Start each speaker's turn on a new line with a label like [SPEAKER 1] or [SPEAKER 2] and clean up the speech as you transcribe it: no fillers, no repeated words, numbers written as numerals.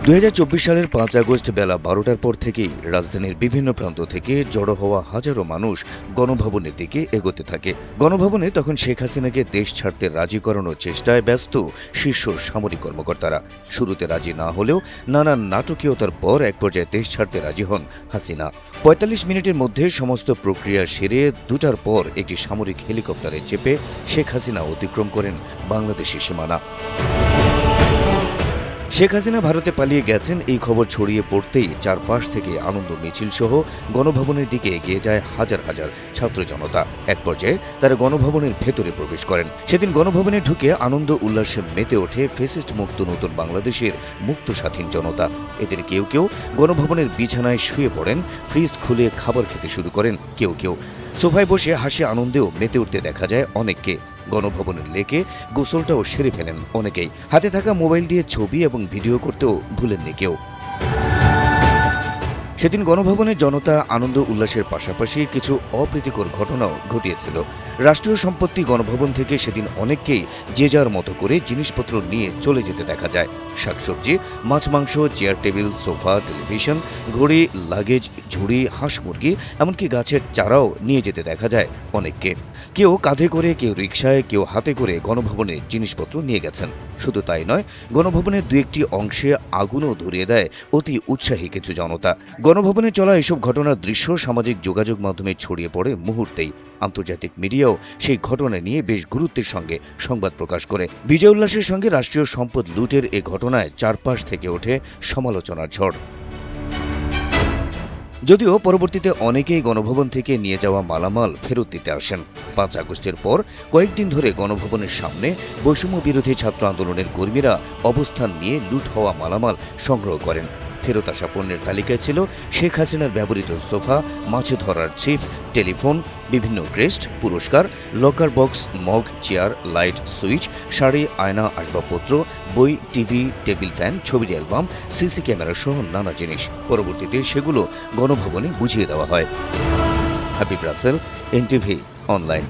[SPEAKER 1] ২০২৪ সালের ৫ আগস্ট বেলা ১২টার পর থেকেই রাজধানীর বিভিন্ন প্রান্ত থেকে জড়ো হওয়া হাজারো মানুষ গণভবনের দিকে এগোতে থাকে। গণভবনে তখন শেখ হাসিনাকে দেশ ছাড়তে রাজি করানোর চেষ্টায় ব্যস্ত শীর্ষ সামরিক কর্মকর্তারা। শুরুতে রাজি না হলেও নানান নাটকীয়তার পর এক পর্যায়ে দেশ ছাড়তে রাজি হন হাসিনা। ৪৫ মিনিটের মধ্যে সমস্ত প্রক্রিয়া সেরে ২টার পর একটি সামরিক হেলিকপ্টারে চেপে শেখ হাসিনা অতিক্রম করেন বাংলাদেশি সীমানা। শেখ হাসিনা ভারতে পালিয়ে গেছেন এই খবর ছড়িয়ে পড়তেই চারপাশ থেকে আনন্দ মিছিল সহ গণভবনের দিকে এগিয়ে যায় হাজার হাজার ছাত্র জনতা। এক পর্যায়ে তারা গণভবনের ভেতরে প্রবেশ করেন। সেদিন গণভবনে ঢুকে আনন্দ উল্লাসে মেতে ওঠে ফ্যাসিস্ট মুক্ত নতুন বাংলাদেশের মুক্ত স্বাধীন জনতা। এদের কেউ কেউ গণভবনের বিছানায় শুয়ে পড়েন, ফ্রিজ খুলে খাবার খেতে শুরু করেন। কেউ কেউ সোফায় বসে হাসি আনন্দেও মেতে উঠতে দেখা যায় অনেককে। গণভবনের লেকে গোসলটাও সেরে ফেলেন অনেকেই। হাতে থাকা মোবাইল দিয়ে ছবি এবং ভিডিও করতেও ভুলেননি কেউ। সেদিন গণভবনের জনতা আনন্দ উল্লাসের পাশাপাশি কিছু অপ্রীতিকর ঘটনাও ঘটিয়েছিল। রাষ্ট্রীয় সম্পত্তি গণভবন থেকে সেদিন অনেককেই যে যার মতো করে জিনিসপত্র নিয়ে চলে যেতে দেখা যায়। শাকসবজি, মাছ মাংস, চেয়ার টেবিল, সোফা, টেলিভিশন, ঘড়ি, লাগেজ, ঝুড়ি, হাঁস মুরগি, এমনকি গাছের চারাও নিয়ে যেতে দেখা যায় অনেককে। কেউ কাঁধে করে, কেউ রিকশায়, কেউ হাতে করে গণভবনের জিনিসপত্র নিয়ে গেছেন। শুধু তাই নয়, গণভবনের দু একটি অংশে আগুনও ধরিয়ে দেয় অতি উৎসাহী কিছু জনতা। গণভবনে চলা এসব ঘটনার দৃশ্য সামাজিক যোগাযোগ মাধ্যমে ছড়িয়ে পড়ে মুহূর্তেই। আন্তর্জাতিক মিডিয়াও সেই ঘটনা নিয়ে বেশ গুরুত্বের সঙ্গে সংবাদ প্রকাশ করে। বিজয় উল্লাসের সঙ্গে রাষ্ট্রীয় সম্পদ লুটের এ ঘটনায় চারপাশ থেকে ওঠে সমালোচনার ঝড়। যদিও পরবর্তীতে অনেকেই গণভবন থেকে নিয়ে যাওয়া মালামাল ফেরত দিতে আসেন। ৫ আগস্টের পর কয়েকদিন ধরে গণভবনের সামনে বৈষম্য বিরোধী ছাত্র আন্দোলনের কর্মীরা অবস্থান নিয়ে লুট হওয়া মালামাল সংগ্রহ করেন। ফেরত আসা পণ্যের তালিকায় ছিল শেখ হাসিনার ব্যবহৃত সোফা, মাছ ধরার ছিপ, টেলিফোন, বিভিন্ন ক্রেস্ট, পুরস্কার, locker box, mug, chair, light, switch, sari, আয়না, আসবাবপত্র, বই, টিভি, টেবিল ফ্যান, ছবির অ্যালবাম, সিসি ক্যামেরা সহ নানা জিনিস। পরবর্তীতে সেগুলো গণভবনে বুঝিয়ে দেওয়া হয়। Habib Rasel, NTV online.